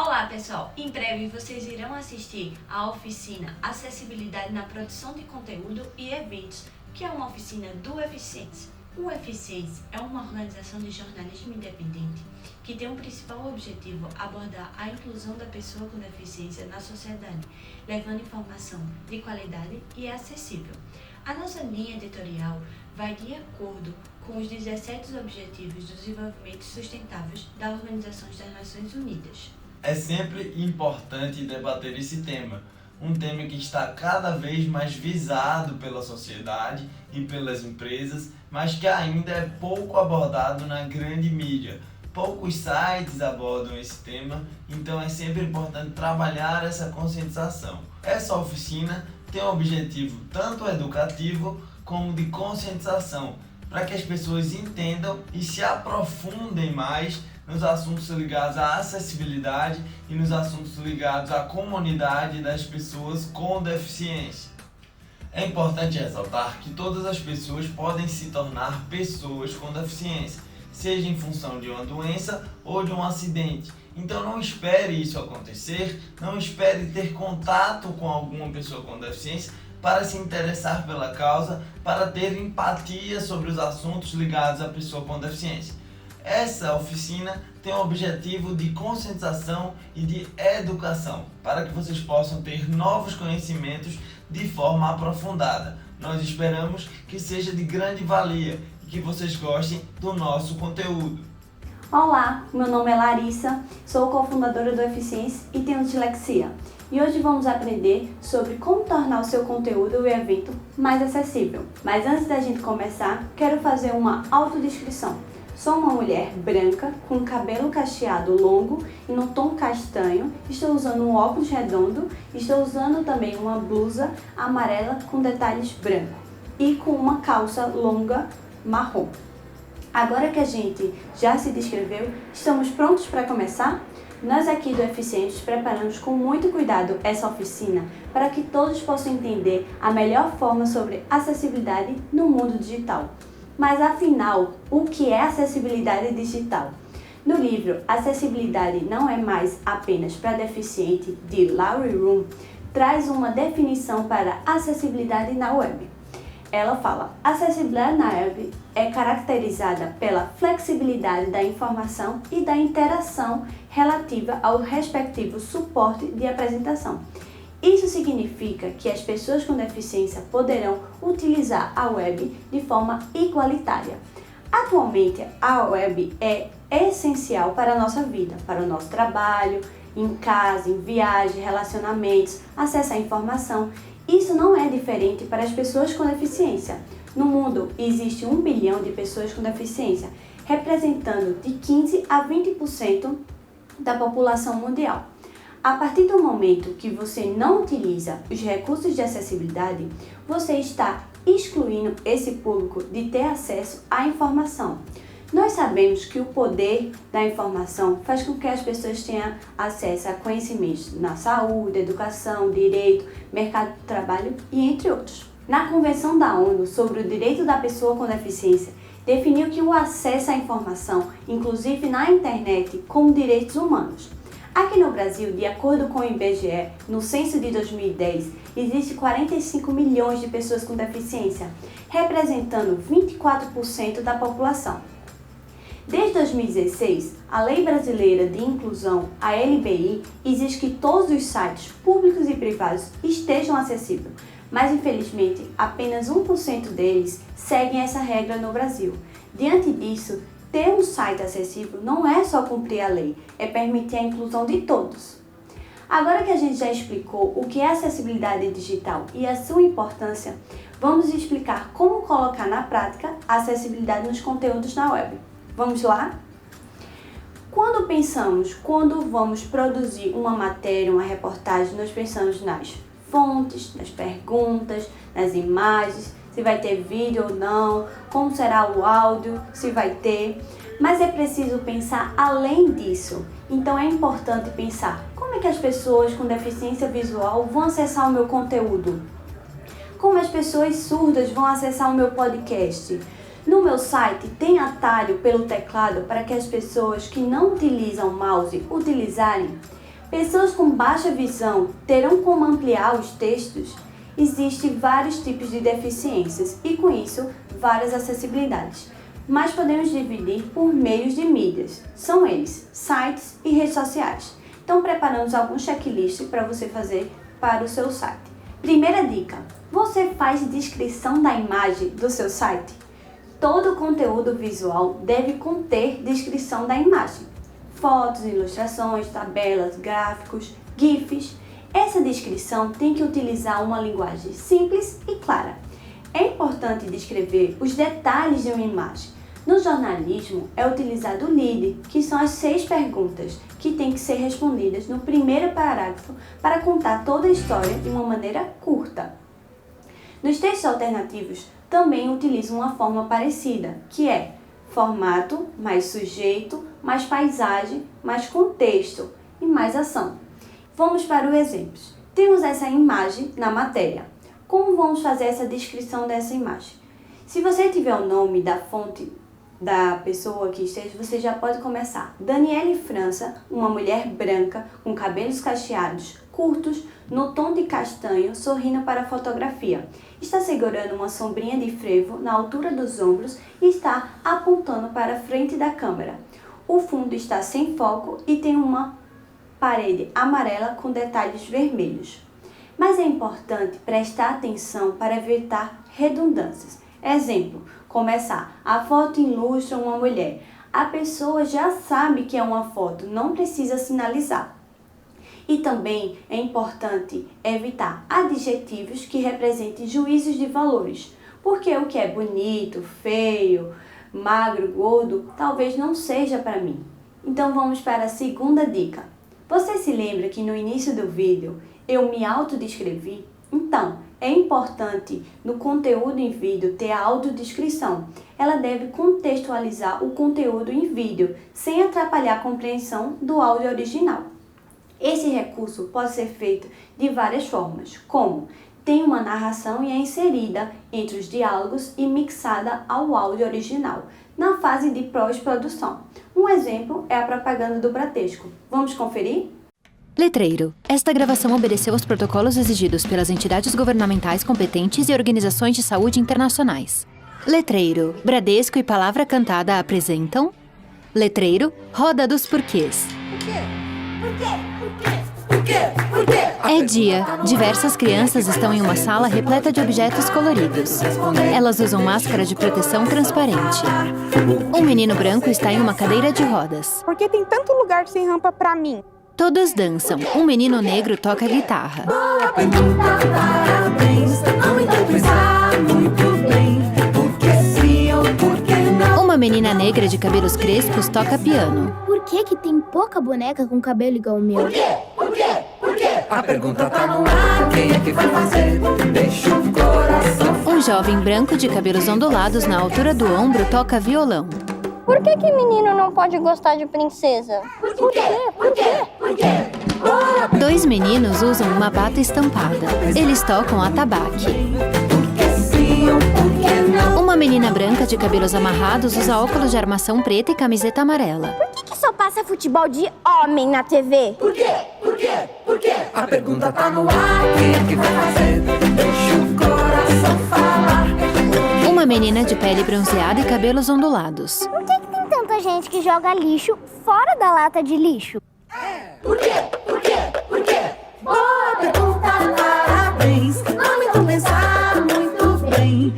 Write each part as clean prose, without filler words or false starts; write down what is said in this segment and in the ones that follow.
Olá pessoal, em breve vocês irão assistir à oficina Acessibilidade na Produção de Conteúdo e Eventos, que é uma oficina do Eficiência. O Eficiência é uma organização de jornalismo independente que tem o principal objetivo abordar a inclusão da pessoa com deficiência na sociedade, levando informação de qualidade e acessível. A nossa linha editorial vai de acordo com os 17 Objetivos de Desenvolvimento Sustentáveis da Organização das Nações Unidas. É sempre importante debater esse tema, um tema que está cada vez mais visado pela sociedade e pelas empresas, mas que ainda é pouco abordado na grande mídia. Poucos sites abordam esse tema, então é sempre importante trabalhar essa conscientização. Essa oficina tem um objetivo tanto educativo como de conscientização, para que as pessoas entendam e se aprofundem mais nos assuntos ligados à acessibilidade e nos assuntos ligados à comunidade das pessoas com deficiência. É importante ressaltar que todas as pessoas podem se tornar pessoas com deficiência, seja em função de uma doença ou de um acidente. Então não espere isso acontecer, não espere ter contato com alguma pessoa com deficiência para se interessar pela causa, para ter empatia sobre os assuntos ligados à pessoa com deficiência. Essa oficina tem o objetivo de conscientização e de educação, para que vocês possam ter novos conhecimentos de forma aprofundada. Nós esperamos que seja de grande valia e que vocês gostem do nosso conteúdo. Olá, meu nome é Larissa, sou cofundadora do Eficiência e tenho dislexia. E hoje vamos aprender sobre como tornar o seu conteúdo e evento mais acessível. Mas antes da gente começar, quero fazer uma autodescrição. Sou uma mulher branca, com cabelo cacheado longo e no tom castanho. Estou usando um óculos redondo. Estou usando também uma blusa amarela com detalhes brancos e com uma calça longa marrom. Agora que a gente já se descreveu, estamos prontos para começar? Nós aqui do Eficientes preparamos com muito cuidado essa oficina para que todos possam entender a melhor forma sobre acessibilidade no mundo digital. Mas afinal, o que é acessibilidade digital? No livro Acessibilidade não é mais apenas para deficiente, de Laurie Room, traz uma definição para acessibilidade na web. Ela fala: acessibilidade na web é caracterizada pela flexibilidade da informação e da interação relativa ao respectivo suporte de apresentação. Isso significa que as pessoas com deficiência poderão utilizar a web de forma igualitária. Atualmente, a web é essencial para a nossa vida, para o nosso trabalho, em casa, em viagem, relacionamentos, acesso à informação. Isso não é diferente para as pessoas com deficiência. No mundo, existe 1 bilhão de pessoas com deficiência, representando de 15 a 20% da população mundial. A partir do momento que você não utiliza os recursos de acessibilidade, você está excluindo esse público de ter acesso à informação. Nós sabemos que o poder da informação faz com que as pessoas tenham acesso a conhecimentos na saúde, educação, direito, mercado de trabalho e entre outros. Na Convenção da ONU sobre o Direito da Pessoa com Deficiência, definiu que o acesso à informação, inclusive na internet, como direitos humanos. Aqui no Brasil, de acordo com o IBGE, no censo de 2010, existe 45 milhões de pessoas com deficiência, representando 24% da população. Desde 2016, a Lei Brasileira de Inclusão, a LBI, exige que todos os sites públicos e privados estejam acessíveis, mas infelizmente apenas 1% deles seguem essa regra no Brasil. Diante disso, ter um site acessível não é só cumprir a lei, é permitir a inclusão de todos. Agora que a gente já explicou o que é acessibilidade digital e a sua importância, vamos explicar como colocar na prática a acessibilidade nos conteúdos na web. Vamos lá? Quando vamos produzir uma matéria, uma reportagem, nós pensamos nas fontes, nas perguntas, nas imagens, se vai ter vídeo ou não, como será o áudio, se vai ter. Mas é preciso pensar além disso. Então é importante pensar como é que as pessoas com deficiência visual vão acessar o meu conteúdo. Como as pessoas surdas vão acessar o meu podcast. No meu site tem atalho pelo teclado para que as pessoas que não utilizam mouse utilizarem. Pessoas com baixa visão terão como ampliar os textos? Existem vários tipos de deficiências e, com isso, várias acessibilidades. Mas podemos dividir por meios de mídias. São eles, sites e redes sociais. Então, preparamos alguns checklists para você fazer para o seu site. Primeira dica: você faz descrição da imagem do seu site? Todo conteúdo visual deve conter descrição da imagem. Fotos, ilustrações, tabelas, gráficos, GIFs. Essa descrição tem que utilizar uma linguagem simples e clara. É importante descrever os detalhes de uma imagem. No jornalismo, é utilizado o LEAD, que são as 6 perguntas que têm que ser respondidas no primeiro parágrafo para contar toda a história de uma maneira curta. Nos textos alternativos, também utilizam uma forma parecida, que é formato, mais sujeito, mais paisagem, mais contexto e mais ação. Vamos para os exemplos. Temos essa imagem na matéria. Como vamos fazer essa descrição dessa imagem? Se você tiver o nome da fonte da pessoa que esteja, você já pode começar. Daniele França, uma mulher branca com cabelos cacheados, curtos, no tom de castanho, sorrindo para a fotografia. Está segurando uma sombrinha de frevo na altura dos ombros e está apontando para a frente da câmera. O fundo está sem foco e tem uma parede amarela com detalhes vermelhos. Mas é importante prestar atenção para evitar redundâncias. Exemplo, começar: a foto ilustra uma mulher. A pessoa já sabe que é uma foto, não precisa sinalizar. E também é importante evitar adjetivos que representem juízos de valores, porque o que é bonito, feio, magro, gordo, talvez não seja para mim. Então vamos para a segunda dica. Você se lembra que no início do vídeo eu me autodescrevi? Então, é importante no conteúdo em vídeo ter a audiodescrição. Ela deve contextualizar o conteúdo em vídeo, sem atrapalhar a compreensão do áudio original. Esse recurso pode ser feito de várias formas, como tem uma narração e é inserida entre os diálogos e mixada ao áudio original, na fase de pós-produção. Um exemplo é a propaganda do Bradesco. Vamos conferir? Letreiro. Esta gravação obedeceu aos protocolos exigidos pelas entidades governamentais competentes e organizações de saúde internacionais. Letreiro. Bradesco e Palavra Cantada apresentam... Letreiro. Roda dos Porquês. É dia. Diversas crianças estão em uma sala repleta de objetos coloridos. Elas usam máscara de proteção transparente. Um menino branco está em uma cadeira de rodas. Por que tem tanto lugar sem rampa pra mim? Todos dançam. Um menino negro toca guitarra. Boa pergunta, parabéns. Não interpretar muito bem. Por que sim ou por que não? Uma menina negra de cabelos crespos toca piano. Por que tem pouca boneca com cabelo igual ao meu? Por quê? Por quê? Por quê? A pergunta tá no ar. Quem é que vai fazer? Deixa o coração. Um jovem branco de cabelos ondulados na altura do ombro toca violão. Por que menino não pode gostar de princesa? Por quê? Por quê? Por quê? Boa 2 meninos usam uma bata estampada. Eles tocam atabaque. Por que sim ou por que não? Uma menina branca de cabelos amarrados usa óculos de armação preta e camiseta amarela. Por que só passa futebol de homem na TV? Por quê? Por quê? Por quê? A pergunta tá no ar. Quem é que vai fazer? Deixa o coração falar. Uma menina de pele bronzeada e cabelos ondulados. Por que tem tanta gente que joga lixo fora da lata de lixo? Por quê? Por quê? Por quê? Boa pergunta, parabéns. Não me pensar muito bem.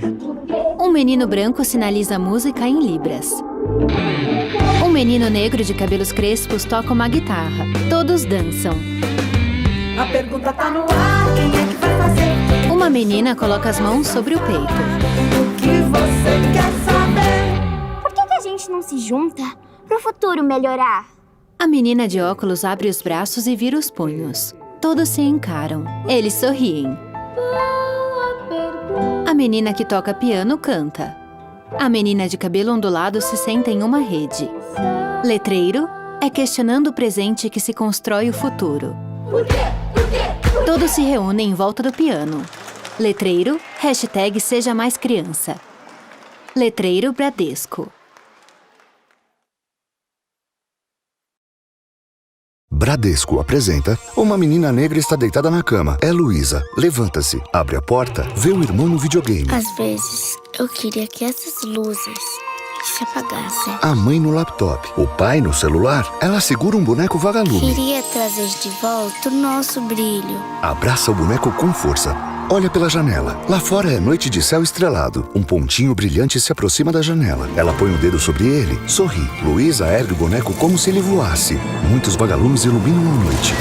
Um menino branco sinaliza música em libras. Um menino negro de cabelos crespos toca uma guitarra. Todos dançam. A pergunta tá no ar. Quem é que vai fazer? Uma menina coloca as mãos sobre o peito. O que você quer saber? Por que a gente não se junta pro futuro melhorar? A menina de óculos abre os braços e vira os punhos. Todos se encaram. Eles sorriem. A menina que toca piano canta. A menina de cabelo ondulado se senta em uma rede. Letreiro é questionando o presente que se constrói o futuro. Por quê? Por quê? Todos se reúnem em volta do piano. Letreiro, #seja mais criança. Letreiro Bradesco. Bradesco apresenta: uma menina negra está deitada na cama. É Luísa. Levanta-se, abre a porta, vê o irmão no videogame. Às vezes, eu queria que essas luzes se apagassem. A mãe no laptop, o pai no celular. Ela segura um boneco vagalume. Queria trazer de volta o nosso brilho. Abraça o boneco com força. Olha pela janela. Lá fora é noite de céu estrelado. Um pontinho brilhante se aproxima da janela. Ela põe o dedo sobre ele, sorri. Luísa ergue o boneco como se ele voasse. Muitos vagalumes iluminam a noite.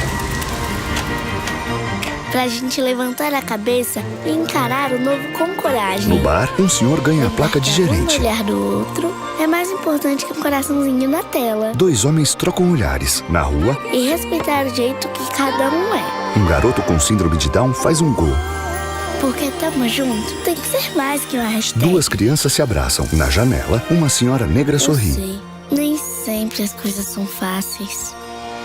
Pra gente levantar a cabeça e encarar o novo com coragem. No bar, um senhor ganha a placa de gerente. Um olhar do outro é mais importante que um coraçãozinho na tela. Dois homens trocam olhares. Na rua, E respeitar o jeito que cada um é. um garoto com síndrome de Down faz um gol. Porque tamo junto, tem que ser mais que uma hashtag. Duas crianças se abraçam. Na janela, uma senhora negra Eu sorri. sei, nem sempre as coisas são fáceis.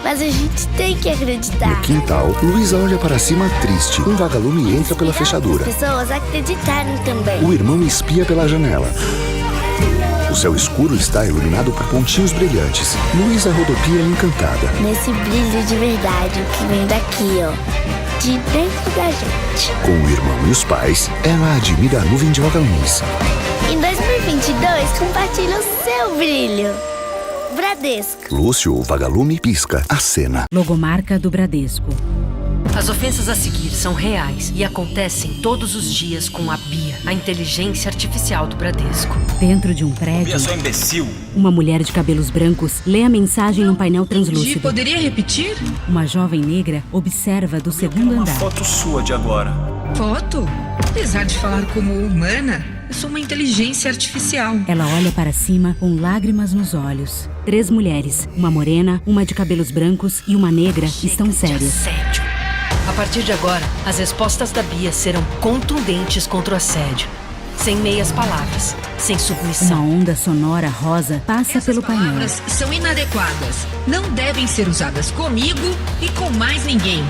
Mas a gente tem que acreditar. No quintal, Luísa olha para cima triste. Um vagalume entra pela fechadura. As pessoas acreditarem também. O irmão espia pela janela. O céu escuro está iluminado por pontinhos brilhantes. Luísa rodopia encantada. Nesse brilho de verdade que vem daqui, ó. De dentro da gente. Com o irmão e os pais, ela admira a nuvem de vagalumes. Em 2022, compartilhe o seu brilho. Bradesco. Lúcio, o vagalume, pisca. Acena. Logomarca do Bradesco. As ofensas a seguir são reais e acontecem todos os dias com a BIA, a inteligência artificial do Bradesco. Dentro de um prédio, Bia, sou imbecil. uma mulher de cabelos brancos lê a mensagem num painel translúcido. Poderia repetir? Uma jovem negra observa do segundo Uma andar. foto sua de agora. Foto? Apesar de falar como humana, eu sou uma inteligência artificial. Ela olha para cima com lágrimas nos olhos. 3 mulheres, uma morena, uma de cabelos brancos e uma negra, estão sérias. Assédio. A partir de agora, as respostas da Bia serão contundentes contra o assédio. Sem meias palavras, sem Uma submissão. onda sonora rosa passa pelo painel. Palavras são inadequadas. Não devem ser usadas comigo e com mais ninguém.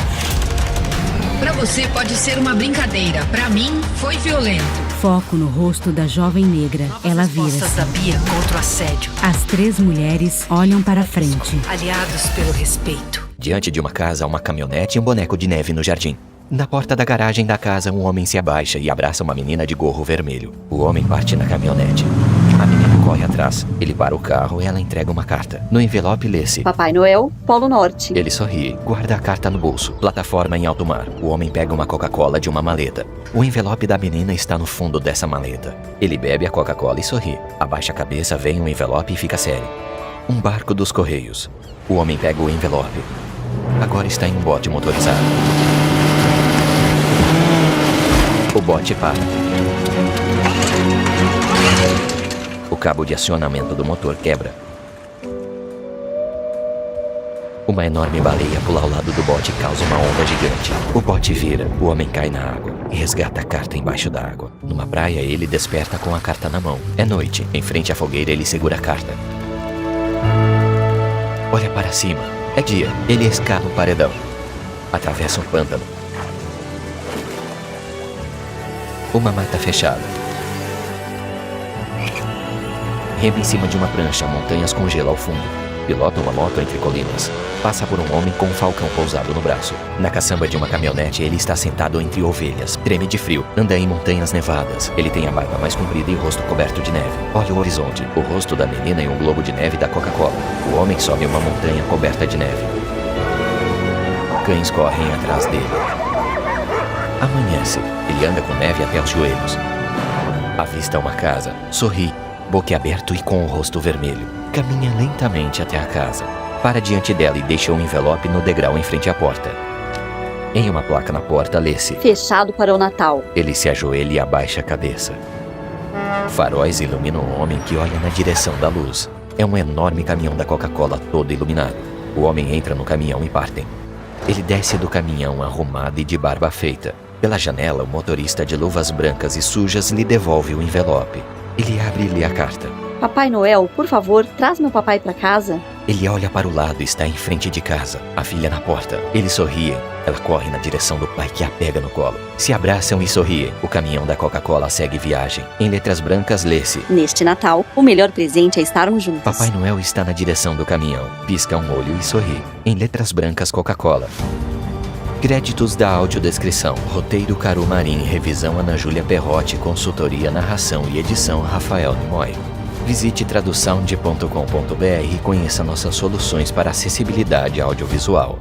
Pra você pode ser uma brincadeira. Pra mim, foi violento. Foco no rosto da jovem negra. Ela Respostas vira-se. da Bia contra o assédio. As 3 mulheres olham para frente. Aliados pelo respeito. Diante de uma casa, uma caminhonete e um boneco de neve no jardim. Na porta da garagem da casa, um homem se abaixa e abraça uma menina de gorro vermelho. O homem parte na caminhonete. A menina corre atrás. Ele para o carro e ela entrega uma carta. No envelope lê-se: Papai Noel, Polo Norte. Ele sorri, guarda a carta no bolso. Plataforma em alto mar. O homem pega uma Coca-Cola de uma maleta. O envelope da menina está no fundo dessa maleta. Ele bebe a Coca-Cola e sorri. Abaixa a cabeça, vem o envelope e fica sério. Um barco dos Correios. O homem pega o envelope. Agora está em um bote motorizado. O bote para. O cabo de acionamento do motor quebra. Uma enorme baleia pula ao lado do bote e causa uma onda gigante. O bote vira, o homem cai na água e resgata a carta embaixo da água. Numa praia, ele desperta com a carta na mão. É noite. Em frente à fogueira, ele segura a carta. Olha para cima. É dia. Ele escala o paredão. Atravessa um pântano. Uma mata fechada. Rema em cima de uma prancha, montanhas com gelo ao fundo. Pilota uma moto entre colinas. Passa por um homem com um falcão pousado no braço. Na caçamba de uma caminhonete, ele está sentado entre ovelhas. Treme de frio. Anda em montanhas nevadas. Ele tem a barba mais comprida e o rosto coberto de neve. Olha o horizonte. O rosto da menina em um globo de neve da Coca-Cola. O homem sobe uma montanha coberta de neve. Cães correm atrás dele. Amanhece. Ele anda com neve até os joelhos. Avista uma casa. Sorri, boquiaberto e com o rosto vermelho. Caminha lentamente até a casa. Para diante dela e deixa um envelope no degrau em frente à porta. Em uma placa na porta lê-se: Fechado para o Natal. Ele se ajoelha e abaixa a cabeça. Faróis iluminam o homem que olha na direção da luz. É um enorme caminhão da Coca-Cola todo iluminado. O homem entra no caminhão e partem. Ele desce do caminhão arrumado e de barba feita. Pela janela, o motorista de luvas brancas e sujas lhe devolve o envelope. Ele abre e lê a carta. Papai Noel, por favor, traz meu papai para casa. Ele olha para o lado e está em frente de casa. A filha na porta. Eles sorriem. Ela corre na direção do pai que a pega no colo. Se abraçam e sorriem. O caminhão da Coca-Cola segue viagem. Em letras brancas lê-se: Neste Natal, o melhor presente é estarmos juntos. Papai Noel está na direção do caminhão. Pisca um olho e sorri. Em letras brancas Coca-Cola. Créditos da audiodescrição. Roteiro Caru Marim. Revisão Ana Júlia Perrotti. Consultoria, narração e edição Rafael Nimoy. Visite tradusound.com.br e conheça nossas soluções para acessibilidade audiovisual.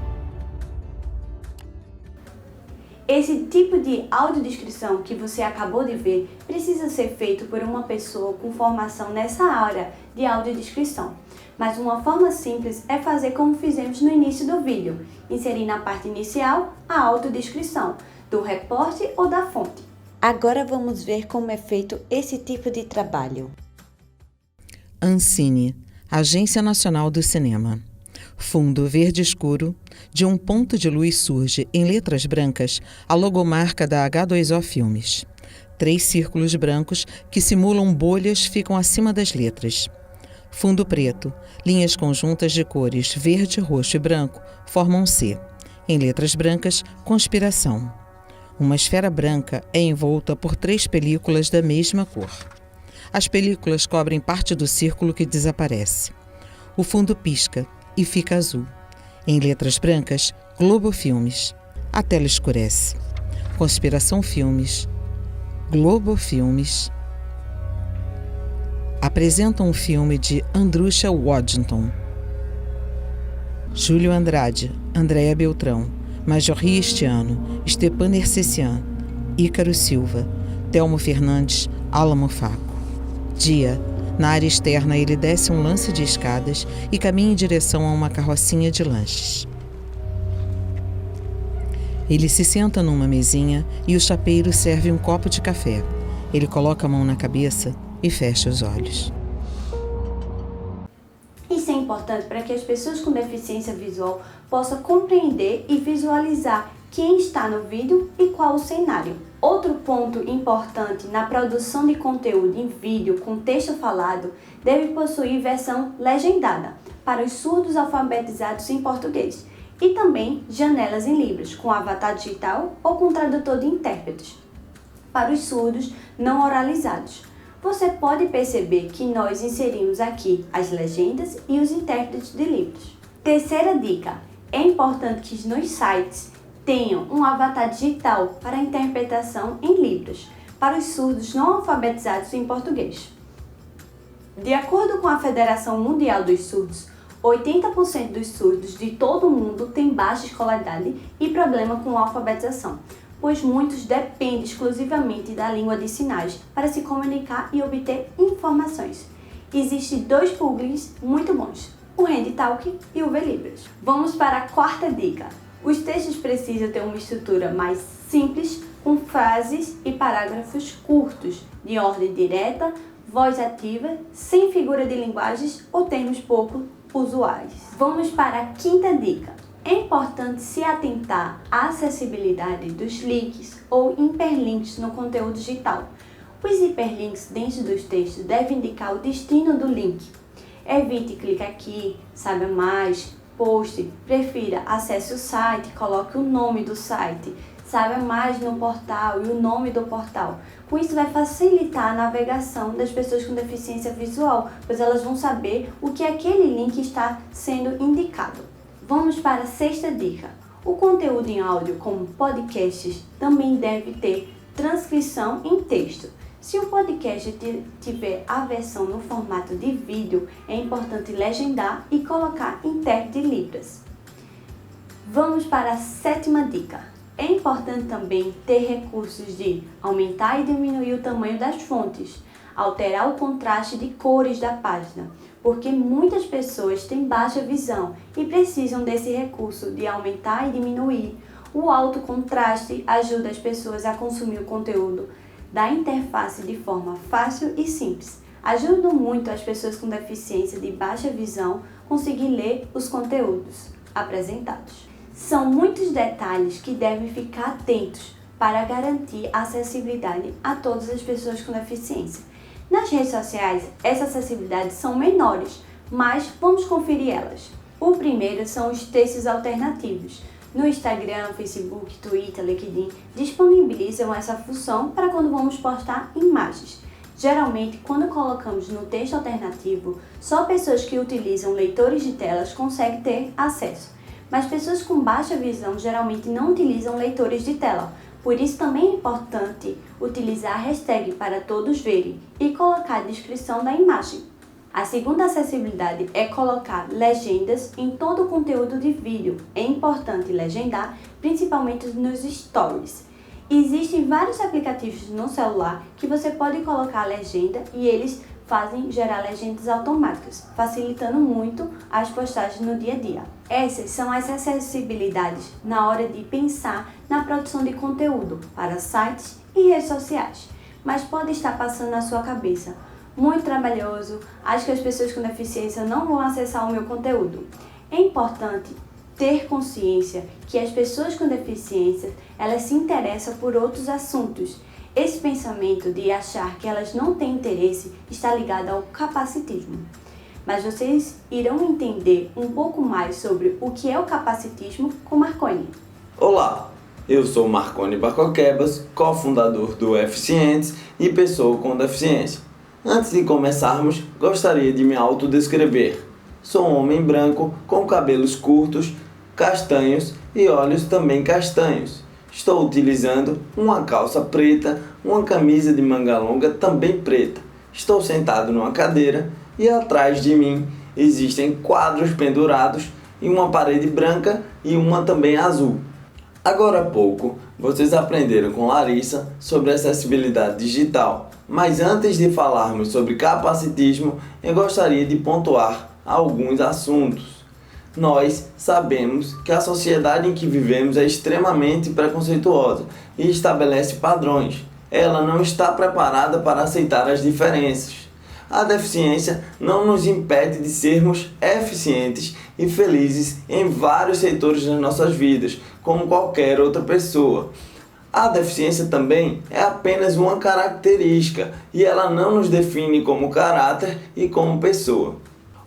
Esse tipo de audiodescrição que você acabou de ver precisa ser feito por uma pessoa com formação nessa área de audiodescrição. Mas uma forma simples é fazer como fizemos no início do vídeo, inserir na parte inicial a audiodescrição do reporte ou da fonte. Agora vamos ver como é feito esse tipo de trabalho. Ancine, Agência Nacional do Cinema. Fundo verde escuro, de um ponto de luz surge, em letras brancas, a logomarca da H2O Filmes. 3 círculos brancos que simulam bolhas ficam acima das letras. Fundo preto, linhas conjuntas de cores verde, roxo e branco formam C. Em letras brancas, conspiração. Uma esfera branca é envolta por 3 películas da mesma cor. As películas cobrem parte do círculo que desaparece. O fundo pisca e fica azul. Em letras brancas, Globo Filmes. A tela escurece. Conspiração Filmes. Globo Filmes. Apresenta um filme de Andrusha Waddington. Júlio Andrade, Andréa Beltrão, Majorri Estiano, Stepan Ercecian, Ícaro Silva, Telmo Fernandes, Álamo Faco. Dia. Na área externa, ele desce um lance de escadas e caminha em direção a uma carrocinha de lanches. Ele se senta numa mesinha e o chapeiro serve um copo de café. Ele coloca a mão na cabeça e fecha os olhos. Isso é importante para que as pessoas com deficiência visual possam compreender e visualizar quem está no vídeo e qual o cenário. Outro ponto importante na produção de conteúdo em vídeo com texto falado deve possuir versão legendada para os surdos alfabetizados em português e também janelas em Libras com avatar digital ou com tradutor de intérpretes para os surdos não oralizados. Você pode perceber que nós inserimos aqui as legendas e os intérpretes de Libras. Terceira dica, é importante que nos sites tenham um avatar digital para interpretação em Libras, para os surdos não alfabetizados em português. De acordo com a Federação Mundial dos Surdos, 80% dos surdos de todo o mundo têm baixa escolaridade e problema com a alfabetização, pois muitos dependem exclusivamente da língua de sinais para se comunicar e obter informações. Existem 2 plugins muito bons, o HandTalk e o VLibras. Vamos para a quarta dica. Os textos precisam ter uma estrutura mais simples, com frases e parágrafos curtos, de ordem direta, voz ativa, sem figura de linguagens ou termos pouco usuais. Vamos para a quinta dica. É importante se atentar à acessibilidade dos links ou hiperlinks no conteúdo digital. Os hiperlinks dentro dos textos devem indicar o destino do link. Evite clicar aqui, saiba mais, post, prefira acesse o site, coloque o nome do site, saiba mais no portal e o nome do portal. Com isso vai facilitar a navegação das pessoas com deficiência visual, pois elas vão saber o que aquele link está sendo indicado. Vamos para a sexta dica. O conteúdo em áudio, como podcasts, também deve ter transcrição em texto. Se o podcast tiver a versão no formato de vídeo, é importante legendar e colocar intérprete de Libras. Vamos para a sétima dica. É importante também ter recursos de aumentar e diminuir o tamanho das fontes, alterar o contraste de cores da página, porque muitas pessoas têm baixa visão e precisam desse recurso de aumentar e diminuir. O alto contraste ajuda as pessoas a consumir o conteúdo da interface de forma fácil e simples. Ajuda muito as pessoas com deficiência de baixa visão conseguir ler os conteúdos apresentados. São muitos detalhes que devem ficar atentos para garantir a acessibilidade a todas as pessoas com deficiência. Nas redes sociais, essas acessibilidades são menores, mas vamos conferir elas. O primeiro são os textos alternativos. No Instagram, Facebook, Twitter, LinkedIn disponibilizam essa função para quando vamos postar imagens. Geralmente, quando colocamos no texto alternativo, só pessoas que utilizam leitores de telas conseguem ter acesso. Mas pessoas com baixa visão geralmente não utilizam leitores de tela. Por isso também é importante utilizar a hashtag para todos verem e colocar a descrição da imagem. A segunda acessibilidade é colocar legendas em todo o conteúdo de vídeo. É importante legendar, principalmente nos stories. Existem vários aplicativos no celular que você pode colocar a legenda e eles fazem gerar legendas automáticas, facilitando muito as postagens no dia a dia. Essas são as acessibilidades na hora de pensar na produção de conteúdo para sites e redes sociais. Mas pode estar passando na sua cabeça: muito trabalhoso, acho que as pessoas com deficiência não vão acessar o meu conteúdo. É importante ter consciência que as pessoas com deficiência, elas se interessam por outros assuntos. Esse pensamento de achar que elas não têm interesse está ligado ao capacitismo. Mas vocês irão entender um pouco mais sobre o que é o capacitismo com Marconi. Olá, eu sou Marconi Barcoquebas, cofundador do Eficientes e pessoa com deficiência. Antes de começarmos, gostaria de me autodescrever. Sou um homem branco com cabelos curtos, castanhos e olhos também castanhos. Estou utilizando uma calça preta, uma camisa de manga longa também preta. Estou sentado numa cadeira e atrás de mim existem quadros pendurados e uma parede branca e uma também azul. Agora há pouco, vocês aprenderam com Larissa sobre acessibilidade digital, mas antes de falarmos sobre capacitismo, eu gostaria de pontuar alguns assuntos. Nós sabemos que a sociedade em que vivemos é extremamente preconceituosa e estabelece padrões. Ela não está preparada para aceitar as diferenças. A deficiência não nos impede de sermos eficientes e felizes em vários setores das nossas vidas, como qualquer outra pessoa. A deficiência também é apenas uma característica e ela não nos define como caráter e como pessoa.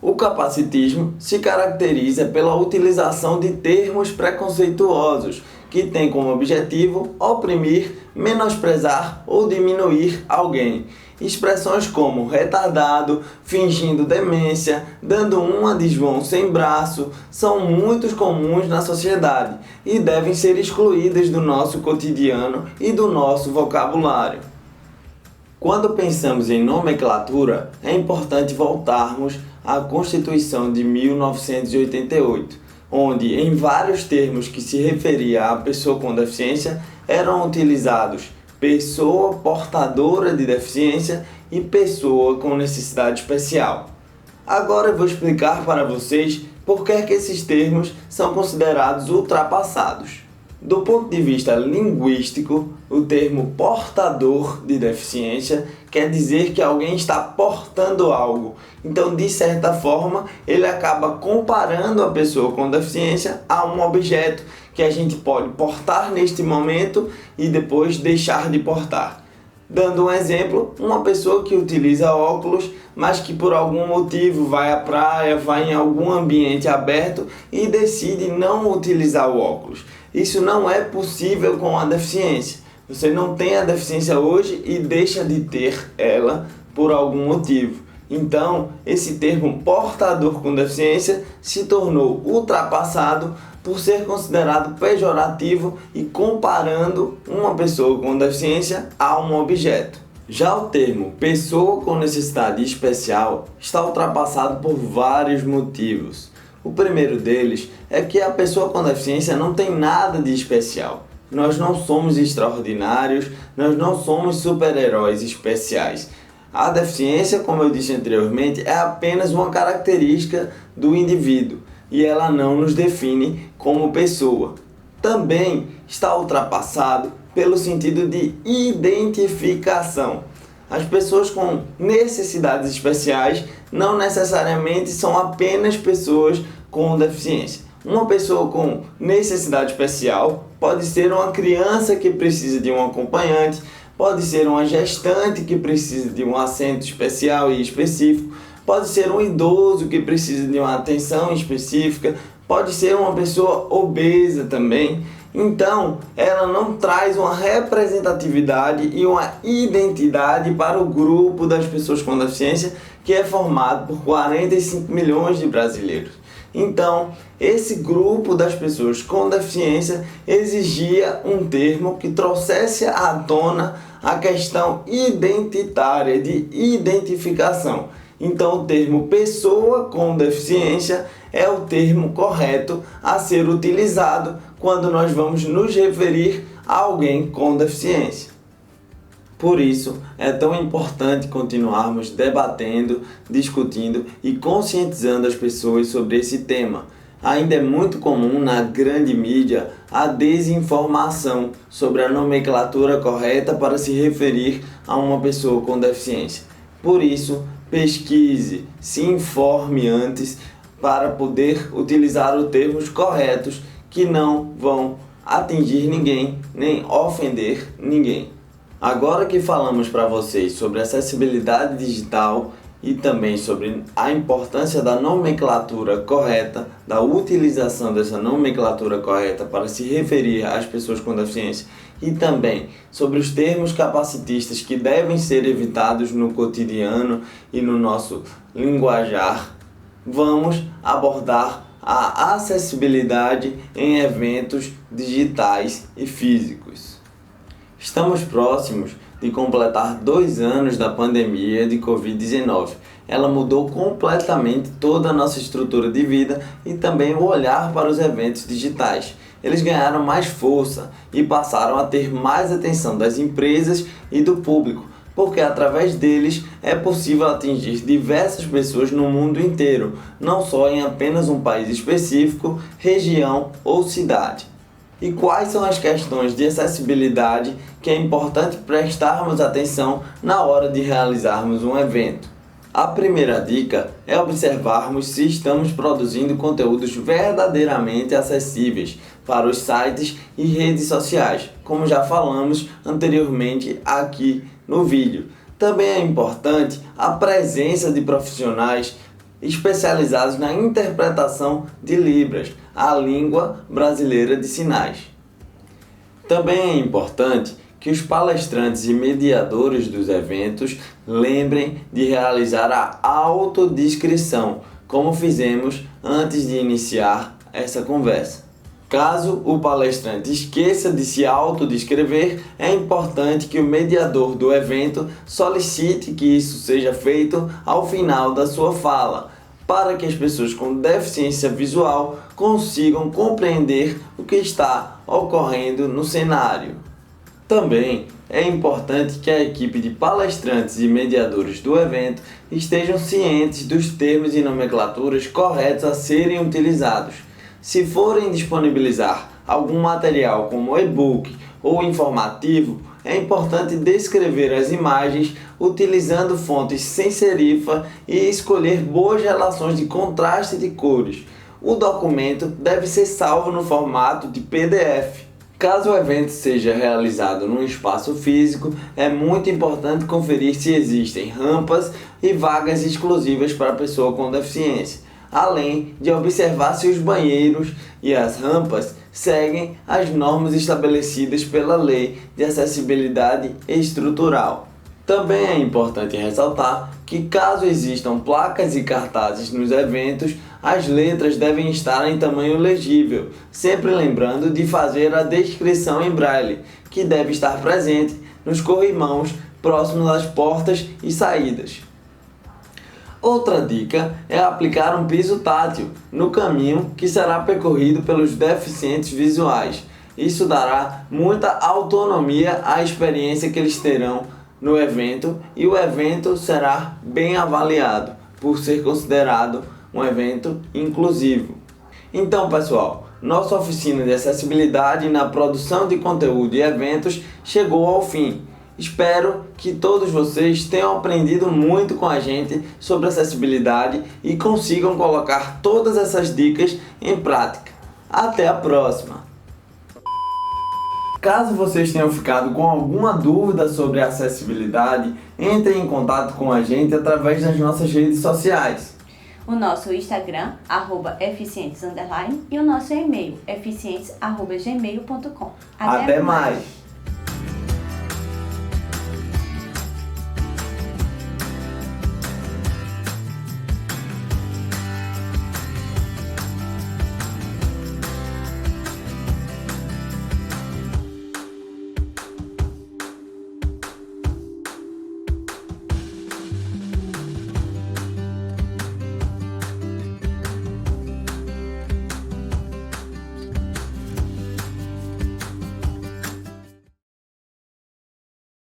O capacitismo se caracteriza pela utilização de termos preconceituosos que têm como objetivo oprimir, menosprezar ou diminuir alguém. Expressões como retardado, fingindo demência, dando uma de João sem braço, são muito comuns na sociedade e devem ser excluídas do nosso cotidiano e do nosso vocabulário. Quando pensamos em nomenclatura, é importante voltarmos à Constituição de 1988, onde em vários termos que se referia à pessoa com deficiência eram utilizados pessoa portadora de deficiência e pessoa com necessidade especial. Agora eu vou explicar para vocês por que esses termos são considerados ultrapassados. Do ponto de vista linguístico, o termo portador de deficiência quer dizer que alguém está portando algo. Então, de certa forma, ele acaba comparando a pessoa com deficiência a um objeto que a gente pode portar neste momento e depois deixar de portar. Dando um exemplo, uma pessoa que utiliza óculos, mas que por algum motivo vai à praia, vai em algum ambiente aberto e decide não utilizar o óculos. Isso não é possível com a deficiência. Você não tem a deficiência hoje e deixa de ter ela por algum motivo. Então, esse termo portador com deficiência se tornou ultrapassado por ser considerado pejorativo e comparando uma pessoa com deficiência a um objeto. Já o termo pessoa com necessidade especial está ultrapassado por vários motivos. O primeiro deles é que a pessoa com deficiência não tem nada de especial. Nós não somos extraordinários, nós não somos super-heróis especiais. A deficiência, como eu disse anteriormente, é apenas uma característica do indivíduo e ela não nos define como pessoa. Também está ultrapassado pelo sentido de identificação. As pessoas com necessidades especiais não necessariamente são apenas pessoas com deficiência. Uma pessoa com necessidade especial pode ser uma criança que precisa de um acompanhante, pode ser uma gestante que precisa de um assento especial e específico, pode ser um idoso que precisa de uma atenção específica, pode ser uma pessoa obesa também. Então, ela não traz uma representatividade e uma identidade para o grupo das pessoas com deficiência, que é formado por 45 milhões de brasileiros. Então, esse grupo das pessoas com deficiência exigia um termo que trouxesse à tona a questão identitária, de identificação. Então, o termo pessoa com deficiência é o termo correto a ser utilizado quando nós vamos nos referir a alguém com deficiência. Por isso, é tão importante continuarmos debatendo, discutindo e conscientizando as pessoas sobre esse tema. Ainda é muito comum na grande mídia a desinformação sobre a nomenclatura correta para se referir a uma pessoa com deficiência. Por isso, pesquise, se informe antes para poder utilizar os termos corretos que não vão atingir ninguém nem ofender ninguém. Agora que falamos para vocês sobre acessibilidade digital e também sobre a importância da nomenclatura correta, da utilização dessa nomenclatura correta para se referir às pessoas com deficiência e também sobre os termos capacitistas que devem ser evitados no cotidiano e no nosso linguajar, vamos abordar a acessibilidade em eventos digitais e físicos. Estamos próximos de completar 2 anos da pandemia de Covid-19. Ela mudou completamente toda a nossa estrutura de vida e também o olhar para os eventos digitais. Eles ganharam mais força e passaram a ter mais atenção das empresas e do público, porque através deles é possível atingir diversas pessoas no mundo inteiro, não só em apenas um país específico, região ou cidade. E quais são as questões de acessibilidade que é importante prestarmos atenção na hora de realizarmos um evento? A primeira dica é observarmos se estamos produzindo conteúdos verdadeiramente acessíveis para os sites e redes sociais, como já falamos anteriormente aqui no vídeo. Também é importante a presença de profissionais especializados na interpretação de Libras, a língua brasileira de sinais. Também é importante que os palestrantes e mediadores dos eventos lembrem de realizar a autodescrição, como fizemos antes de iniciar essa conversa. Caso o palestrante esqueça de se autodescrever, é importante que o mediador do evento solicite que isso seja feito ao final da sua fala, para que as pessoas com deficiência visual consigam compreender o que está ocorrendo no cenário. Também é importante que a equipe de palestrantes e mediadores do evento estejam cientes dos termos e nomenclaturas corretos a serem utilizados. Se forem disponibilizar algum material como e-book ou informativo, é importante descrever as imagens utilizando fontes sem serifa e escolher boas relações de contraste de cores. O documento deve ser salvo no formato de PDF. Caso o evento seja realizado num espaço físico, é muito importante conferir se existem rampas e vagas exclusivas para a pessoa com deficiência, além de observar se os banheiros e as rampas seguem as normas estabelecidas pela Lei de Acessibilidade Estrutural. Também é importante ressaltar que, caso existam placas e cartazes nos eventos, as letras devem estar em tamanho legível, sempre lembrando de fazer a descrição em braille, que deve estar presente nos corrimãos próximos às portas e saídas. Outra dica é aplicar um piso tátil no caminho que será percorrido pelos deficientes visuais. Isso dará muita autonomia à experiência que eles terão no evento e o evento será bem avaliado por ser considerado um evento inclusivo. Então, pessoal, nossa oficina de acessibilidade na produção de conteúdo e eventos chegou ao fim. Espero que todos vocês tenham aprendido muito com a gente sobre acessibilidade e consigam colocar todas essas dicas em prática. Até a próxima! Caso vocês tenham ficado com alguma dúvida sobre acessibilidade, entrem em contato com a gente através das nossas redes sociais. O nosso Instagram, @eficientes_, e o nosso e-mail, eficientes@gmail.com. Até mais!